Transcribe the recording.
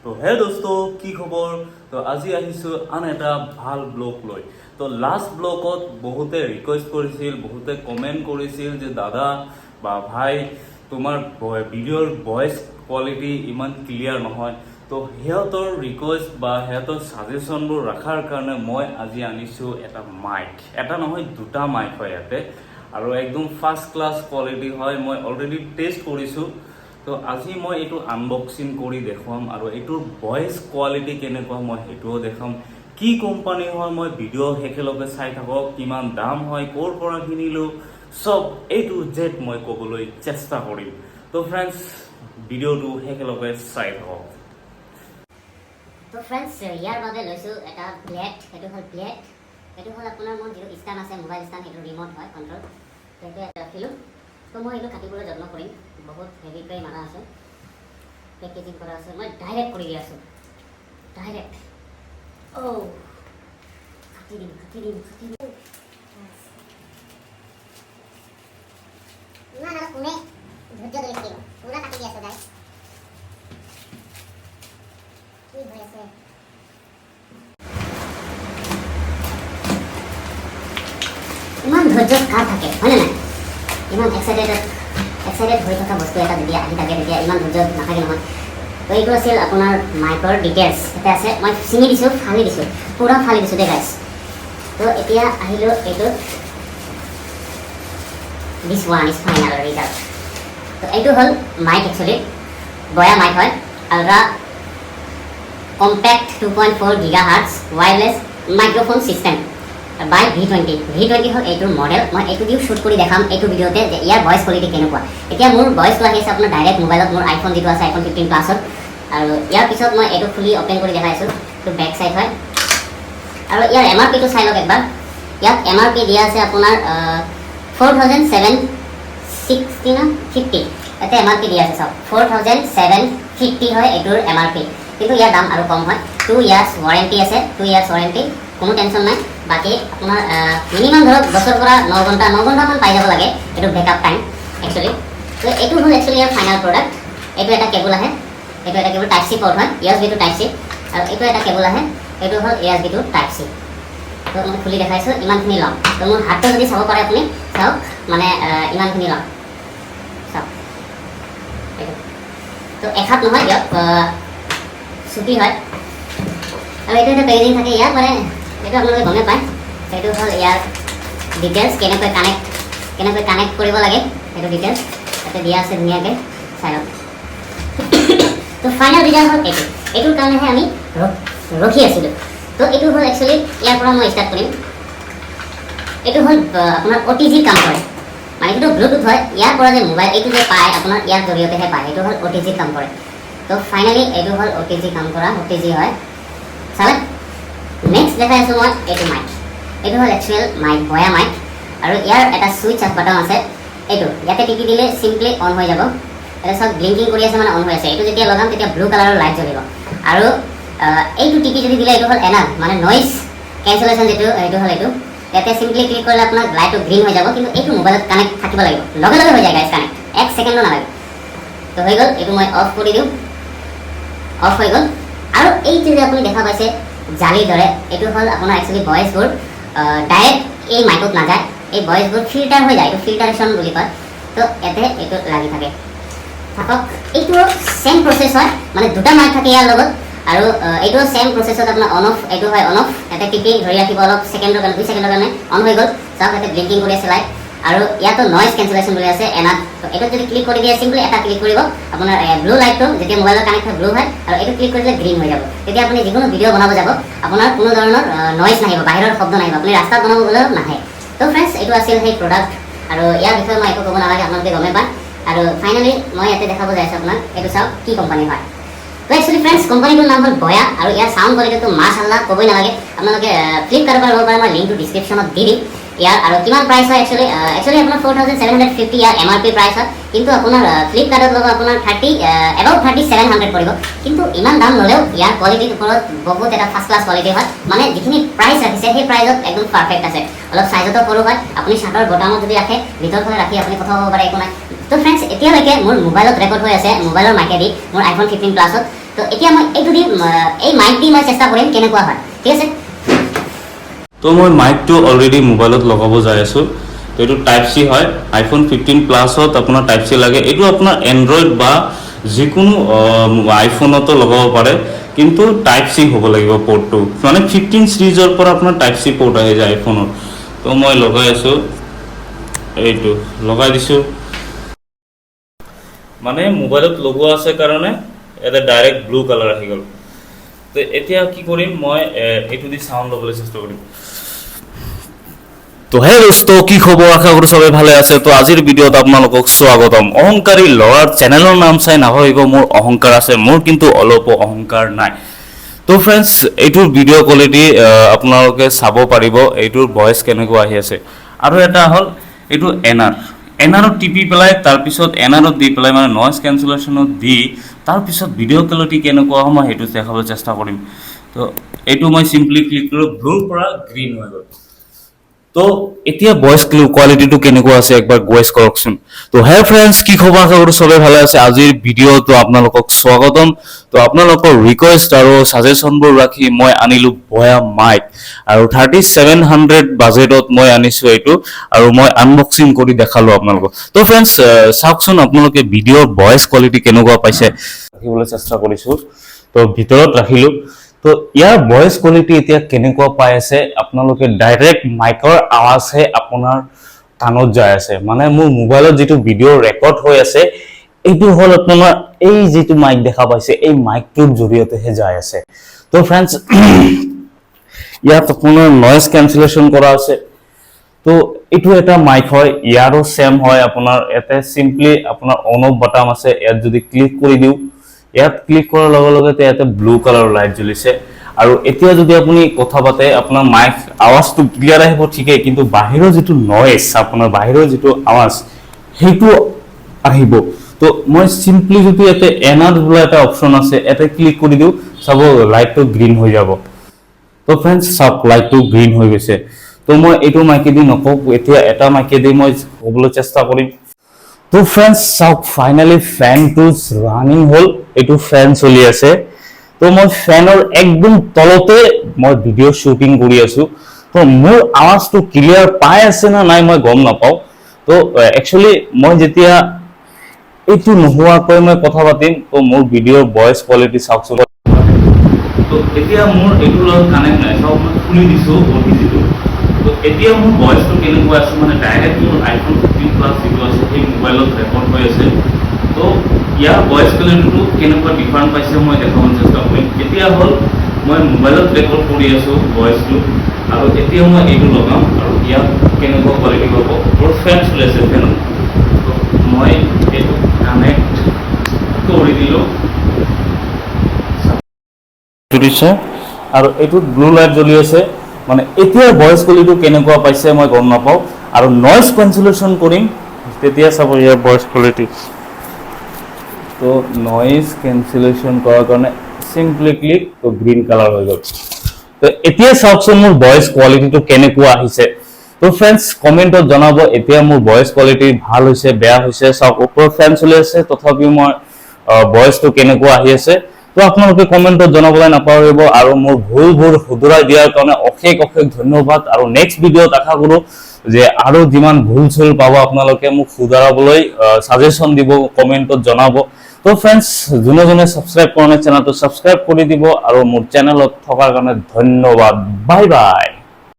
তো হে দোস্ত কি খবৰ তো আজি আহিছো আন এটা ভাল ব্লগ লৈ তো লাষ্ট ব্লগত বহুতে ৰিকুৱেষ্ট কৰিছিল বহুতে কমেন্ট কৰিছিল যে দাদা বা ভাই তোমাৰ ভিডিঅ'ৰ ভয়েস কোৱালিটি ইমান ক্লিয়াৰ নহয় তো হেতৰ ৰিকুৱেষ্ট বা হেতৰ সাজেশনবোৰ ৰাখাৰ কাৰণে মই আজি আনিছো এটা মাইক এটা নহয় দুটা মাইক হয় ইয়াতে আৰু একদম ফাৰ্ষ্ট ক্লাছ কোৱালিটি হয় মই অলৰেডি টেষ্ট কৰিছো তো আজি মই এইটো আনবক্সিং কৰি দেখাম আৰু এইটোৰ ভয়েস কোৱালিটি কেনেকুৱা মই এইটোও দেখাম কি কোম্পানী হয় মই ভিডিঅ' শেষলৈকে চাই থাকক কিমান দাম হয় ক'ৰ পৰা কিনিলো সব এইটো জেড মই ক'বলৈ চেষ্টা কৰিম তো ফ্ৰেণ্ডছ ভিডিঅ'টো শেষলৈকে চাই থাকক তো ফ্ৰেণ্ডছ ইয়াৰ বাবে লৈছো এটা প্লেট এইটো হ'ল প্লেট এইটো হ'ল আপোনাৰ মোৰ যিটো ষ্টেণ্ড আছে মোবাইল ষ্টেণ্ড এইটো ৰিমোট হয় কণ্ট্ৰল সেইটো ৰাখিলোঁ তো মই এইটো কাটিবলৈ যত্ন কৰিম বহুত হেভিকৈ মাৰা আছে পেকেজিং কৰা আছে মই ডাইৰেক্ট কৰি দি আছোঁ ডাইৰেক্ট কাটি দিম ইমান আৰু কোনে ধৈৰ্য ধৰি থাকিব পুৰা কাটি দি আছোঁ গাইছ কি হৈ আছে ইমান ধৈৰ্য কাৰ থাকে হয়নে নাই ইমান এক্সাইটেড হৈ থকা বস্তু এটা যেতিয়া আহি থাকে তেতিয়া ইমান ধৈৰ্য নাথাকে নহয় তো এইটো আছিল আপোনাৰ মাইকৰ ডিটেইলছ এটা আছে মই ছিঙি দিছোঁ ফালি দিছোঁ পুৰা ফালি দিছোঁ দেই গাইছ তো এতিয়া আহিলোঁ এইটো this one is final result তো এইটো হ'ল মাইক একচুৱেলি বয়া মাইক হয় ultra compact 2.4 GHz wireless microphone system by V20 হ'ল এইটোৰ মডেল মই এইটো দিও শ্বুট কৰি দেখাম এইটো ভিডিঅ'তে যে ইয়াৰ ভয়েস কোৱালিটি কেনেকুৱা এতিয়া মোৰ ভয়েসটো আহি আছে আপোনাৰ ডাইৰেক্ট মোবাইলত মোৰ আইফোন যিটো আছে আইফোন 15 প্লাছত আৰু ইয়াৰ পিছত মই এইটো খুলি অপেন কৰি দেখাইছোঁ এইটো বেক সাইড হয় আৰু ইয়াৰ MRPটো চাই লওক একবাৰ ইয়াত MRP দিয়া আছে আপোনাৰ 4760 না 50 এতে MRP দিয়া আছে সব 4750 হয় এইটোৰ MRP কিন্তু ইয়াৰ দাম আৰু কম হয় 2 ইয়াৰ্ছ ওয়াৰেণ্টি আছে 2 ইয়াৰ্ছ ওয়াৰেণ্টি কোনো টেনশন নাই বাকি আপোনাৰ মিনিমাম ধৰক 10 পৰা 9 ঘণ্টামান পাই যাব লাগে এইটো বেকআপ টাইম একচুৱেলি তো এইটো হ'ল একচুৱেলি ইয়াৰ ফাইনেল প্ৰডাক্ট এইটো এটা কেবল আহে এইটো এটা কেবল টাইপ চি পৰ্ট হয় USB টু টাইপ চি আৰু এইটো এটা কেবল আহে এইটো হ'ল USB টু টাইপ চি তো মই খুলি দেখাইছোঁ ইমানখিনি লওঁ তো মোৰ হাতটো যদি চাব পাৰে আপুনি চাওক মানে ইমানখিনি লওঁ চাওক এইটো তো এখাত নহয় ইয়াত চুটি হয় আৰু এইটো এটা পেকেজিং থাকে ইয়াত মানে এইটো আপোনালোকে গমে পায় এইটো হ'ল ইয়াৰ ডিটেইলছ কেনেকৈ কানেক্ট কৰিব লাগে এইটো ডিটেইলছ তাতে দিয়া আছে ধুনীয়াকৈ চাই লওক তো ফাইনেল ৰিজাল্ট হ'ল এইটোৰ কাৰণেহে আমি ৰখি আছিলোঁ তো এইটো হ'ল একচুৱেলি ইয়াৰ পৰা মই ষ্টাৰ্ট কৰিম এইটো হ'ল আপোনাৰ OTG কাম কৰে মানে এইটো ব্লুটুথ হয় ইয়াৰ পৰা যে মোবাইল এইটো যে পায় আপোনাৰ ইয়াৰ জৰিয়তেহে পায় এইটো হ'ল OTG কাম কৰে তো ফাইনেলি এইটো হ'ল OTG কাম কৰা OTG হয় চালে নেক্সট দেখাই আছোঁ মই এইটো মাইক এইটো হ'ল একচুৱেল মাইক বয়া মাইক আৰু ইয়াৰ এটা ছুইচ অফ বাটন আছে এইটো ইয়াতে টিপি দিলে চিম্পলি অন হৈ যাব এটা সব ব্লিংকিং কৰি আছে মানে অন হৈ আছে এইটো যেতিয়া লগাম তেতিয়া ব্লু কালাৰৰ লাইট জ্বলিব আৰু এইটো টিপি যদি দিলে এইটো হ'ল এনাল মানে নইজ কেঞ্চেলেশ্যন যিটো এইটো হ'ল এইটো ইয়াতে চিম্পলি ক্লিক কৰিলে আপোনাৰ লাইটটো গ্ৰীণ হৈ যাব কিন্তু এইটো মোবাইলত কানেক্ট থাকিব লাগিব লগে লগে হৈ যায় গাইছ কানেক্ট 1 ছেকেণ্ডো নালাগে তো হৈ গ'ল এইটো মই অফ কৰি দিওঁ অফ হৈ গ'ল আৰু এইটো যে আপুনি দেখা পাইছে জালিৰ দৰে এইটো হ'ল আপোনাৰ একচুৱেলি ভয়েসবোৰ ডাইৰেক্ট এই মাইকত নাযায় এই ভয়েসবোৰ ফিল্টাৰ হৈ যায় এইটো ফিল্টাৰেশ্যন বুলি কয় তো ইয়াতে এইটো লাগি থাকে থাকক এইটো সেম প্ৰচেছ হয় মানে দুটা মাইক থাকে ইয়াৰ লগত আৰু এইটো সেম প্ৰচেছত আপোনাৰ অন অফ এইটো হয় অন অফ ইয়াতে টিপি ধৰি ৰাখিব অলপ ছেকেণ্ডৰ কাৰণে 2 ছেকেণ্ডৰ কাৰণে অন হৈ গ'ল চাওক ইয়াতে ব্লিংকিং কৰি আছে লাইট আৰু ইয়াতো নইজ কেঞ্চেলেশ্যন বুলি আছে এনাত তো এইটো যদি ক্লিক কৰি দিয়ে চিম্পলি এটা ক্লিক কৰিব আপোনাৰ ব্লু লাইটটো যেতিয়া মোবাইলত কানেক্ট হয় ব্লু হয় আৰু এইটো ক্লিক কৰিলে গ্ৰীণ হৈ যাব তেতিয়া আপুনি যিকোনো ভিডিঅ' বনাব যাব আপোনাৰ কোনো ধৰণৰ নইজ নাহিব বাহিৰৰ শব্দ নাহিব আপুনি ৰাস্তাত বনাব গ'লেও নাহে তো ফ্ৰেণ্ডছ এইটো আছিল সেই প্ৰডাক্ট আৰু ইয়াৰ বিষয়ে মই একো ক'ব নালাগে আপোনালোকে গমে পায় আৰু ফাইনেলি মই ইয়াতে দেখাব যাই আছোঁ আপোনাক এইটো চাওক কি কোম্পানী হয় তো একচুৱেলি ফ্ৰেণ্ডছ কোম্পানীটোৰ নাম হ'ল বয়া আৰু ইয়াৰ চাউণ্ড কোৱালিটিটো মাশাআল্লাহ ক'বই নালাগে আপোনালোকে ফ্লিপকাৰ্টৰ পৰা ল'ব পাৰে মই লিংকটো ডিছক্ৰিপশ্যনত দি দিম ইয়াৰ আৰু কিমান প্ৰাইচ হয় একচুৱেলি আপোনাৰ 4750 ইয়াৰ MRP প্ৰাইচ হয় কিন্তু আপোনাৰ ফ্লিপকাৰ্টত ল'ব আপোনাৰ 3700 পৰিব কিন্তু ইমান দাম ল'লেও ইয়াৰ কোৱালিটিৰ ওপৰত বহুত এটা ফাৰ্ষ্ট ক্লাছ কোৱালিটি হয় মানে যিখিনি প্ৰাইচ ৰাখিছে সেই প্ৰাইচত একদম পাৰফেক্ট আছে অলপ চাইজতো সৰু হয় আপুনি শাৰ্টৰ বটামত যদি ৰাখে ভিতৰ ফালে ৰাখি আপুনি কথা ক'ব পাৰে একো নাই তো ফ্ৰেণ্ডছ এতিয়ালৈকে মোৰ মোবাইলত ৰেকৰ্ড হৈ আছে মোবাইলৰ মাইকেদি মোৰ আইফোন 15 প্লাছত তো এতিয়া মই এইটো দি এই মাইক দি মই চেষ্টা কৰিম কেনেকুৱা হয় ঠিক আছে তো মই মাইকটো অলৰেডি মোবাইলত লগাব যাই আছো তো এইটো টাইপ চি হয় আইফোন 15 প্লাছত আপোনাৰ টাইপ চি লাগে এইটো আপোনাৰ এন্ড্ৰইড বা যিকোনো আইফোনতো লগাব পাৰে কিন্তু টাইপ চি হ'ব লাগিব পোৰ্টটো মানে 15 সিৰিজৰ পৰা আপোনাৰ টাইপ চি পোৰ্ট আহি যায় আইফোনৰ তো মই লগাই আছো এইটো লগাই দিছো মানে মোবাইলত লগোৱা আছে কাৰণে এটা ডাইৰেক্ট ব্লু কালাৰ আহি গ'ল তো এতিয়া কি কৰিম মই এইটো দি সাউন্ড লবলৈ চেষ্টা কৰিম তো হে দোস্ত কি খবৰ আশা কৰো সবাই ভালে আছে তো আজিৰ ভিডিঅ'ত আপোনালোকক স্বাগতম অহংকাৰী লৰাৰ চেনেলৰ নাম চাই নাভাবিব মোৰ অহংকাৰ আছে মোৰ কিন্তু অলপ অহংকাৰ নাই তো ফ্ৰেন্ডস এইটোৰ ভিডিঅ' কোৱালিটি আপোনালোকে চাব পাৰিব এইটোৰ ভয়েস কেনেকুৱা আহি আছে আৰু এটা হল এইটো এনআৰ টিপি পেলাই তাৰ পিছত এনআৰ দি পেলাই মানে নয়েজ কেনসেলেশনত দি তাৰ পিছত ভিডিঅ' কোৱালিটি কেনেকুৱা হয় মই হেতু দেখাবলৈ চেষ্টা কৰিম তো এইটো মই সিম্পলি ক্লিক কৰো ব্লুৰ পৰা গ্ৰীন হৈ গ'ল তো এতিয়া ভয়েস কোৱালিটিটো কেনেকুৱা আছে একবাৰ গয়েছ কৰকচোন তো হে ফ্ৰেন্ডস কি খবৰ আশা কৰো সবে ভালে আছে আজিৰ ভিডিঅ'টো আপোনালোকক স্বাগতম তো আপোনালোকৰ ৰিকুৱেষ্ট আৰু সাজেশনবোৰ ৰাখি মই আনিলো বয়া মাইক আৰু 3700 বাজেটত মই আনিছো এইটো আৰু মই আনবক্সিং কৰি দেখালো আপোনালোকক তো ফ্ৰেন্ডস চাওকচোন আপোনালোকে ভিডিঅ'ৰ ভয়েস কোৱালিটি কেনেকুৱা পাইছে দেখিবলৈ চেষ্টা কৰিছো তো ভিতৰত ৰাখিলো তো ইয়াৰ ভয়েস কোৱালিটি এতিয়া কেনেকুৱা পাই আছে আপোনালোকে ডাইৰেক্ট মাইকৰ আৱাজহে আপোনাৰ কাণত যায় আছে মানে মোৰ মোবাইলত যেটো ভিডিও ৰেকৰ্ড হৈ আছে এইটো হল আপোনাৰ এই যেটো মাইক দেখা পাইছে এই মাইকটোৰ জৰিয়তেহে যায় আছে তো ফ্ৰেন্ডস ইয়াত আপোনাৰ নয়েজ কেনসেলেশন কৰা আছে তো এইটো এটা মাইক হয় ইয়াৰো সেম হয় আপোনাৰ এতে সিম্পলি আপোনাৰ অন অফ বাটন আছে ইয়াত যদি ক্লিক কৰি দিও ইয়াত ক্লিক কৰাৰ লগে লগে ইয়াতে ব্লু কালাৰ লাইট জ্বলিছে আৰু এতিয়া যদি আপুনি কথা পাতে আপোনাৰ মাইক আৱাজটো ক্লিয়াৰ আহিব ঠিকই কিন্তু বাহিৰৰ যেটো নয়েজ আপোনাৰ বাহিৰৰ যেটো আৱাজ হেতু আহিব তো মই সিম্পলি যদি ইয়াতে এনাৰ বোলা এটা অপচন আছে এতে ক্লিক কৰি দিও সব লাইটটো গ্ৰীন হৈ যাব তো ফ্ৰেন্ডস সব লাইটটো গ্ৰীন হৈ গৈছে তো মই এইটো মাইকে দি নকক এতিয়া এটা মাইকে দি মই ক'বলৈ চেষ্টা কৰিম তো ফ্ৰেন্ডস সব ফাইনালি ফ্যান টু ৰানিং হল এইটো ফ্যান চলি আছে তো মই ফ্যানৰ একদম তলতে মই ভিডিও শুটিং কৰি আছো তো মোৰ আৱাজটো ক্লিয়াৰ পাই আছে না নাই মই গম নাপাও তো একচুয়ালি মই যেতিয়া এইটো নোহোৱাকৈ মই কথা পাতিম তো মোৰ ভিডিওৰ ভয়েস কোৱালিটি চাওকচোন তো এতিয়া মোৰ এইটো লগত কানেক্ট নাই সব মই খুলি দিছো অডিজিটো তো এতিয়া মোৰ ভয়েসটো কেনেকুৱা আছে মানে ডাইৰেক্ট মোৰ আইফোন 15 প্লাস যেটো আছে সেই মোবাইলত ৰেকৰ্ড হৈ আছে তো ইয়াৰ ভয়েস কোৱালিটিটো কেনেকুৱা ডিফাৰেন্ট পাইছে মই দেখাবলৈ চেষ্টা কৰিম এতিয়া হল মই মোবাইলত ৰেকৰ্ড কৰি আছো ভয়েসটো আৰু এতিয়া মই এইটো লগাম আৰু ইয়াত কেনেকুৱা কোৱালিটি হ'ব মোৰ ফ্যান চলি আছে ফ্যান তো মই এইটো কানেক্ট কৰি দিলো দিছে আৰু এইটো ব্লু লাইট জ্বলি আছে মানে এতিয়া ভয়েস কোৱালিটি কেনেকুৱা পাইছে মই গম নাপাও আৰু নয়েজ কেনসেলেশন কৰিম তেতিয়া চাব ইয়াৰ ভয়েস কোৱালিটি তো নয়েজ কেনসেলেশন কৰাৰ কাৰণে সিম্পলি ক্লিক তো গ্ৰীন কালাৰ হৈ গ'ল তো এতিয়া চাওকচোন মোৰ ভয়েস কোৱালিটিটো কেনেকুৱা আহিছে তো ফ্ৰেন্ডস কমেন্টত জনাব এতিয়া মোৰ ভয়েস কোৱালিটি ভাল হৈছে বেয়া হৈছে সব ওপৰ ফ্যান চলি আছে তথাপি মই ভয়েসটো কেনেকুৱা আহি আছে তো আপোনালোকে কমেন্টত জনাবলৈ নাপাহৰিব আৰু মোৰ ভুলবোৰ শুধৰাই দিয়াৰ কাৰণে অশেষ ধন্যবাদ আৰু নেক্সট ভিডিঅ'ত আশা কৰো যে আৰু যিমান ভুল চুল পাব আপোনালোকে মোক শুধৰাবলৈ সাজেশন দিব কমেন্টত জনাব তো ফ্ৰেন্ডস যোনে সাবস্ক্ৰাইব কৰা নাই চেনেলটো সাবস্ক্ৰাইব কৰি দিব আৰু মোৰ চেনেলত থকাৰ কাৰণে ধন্যবাদ বাই বাই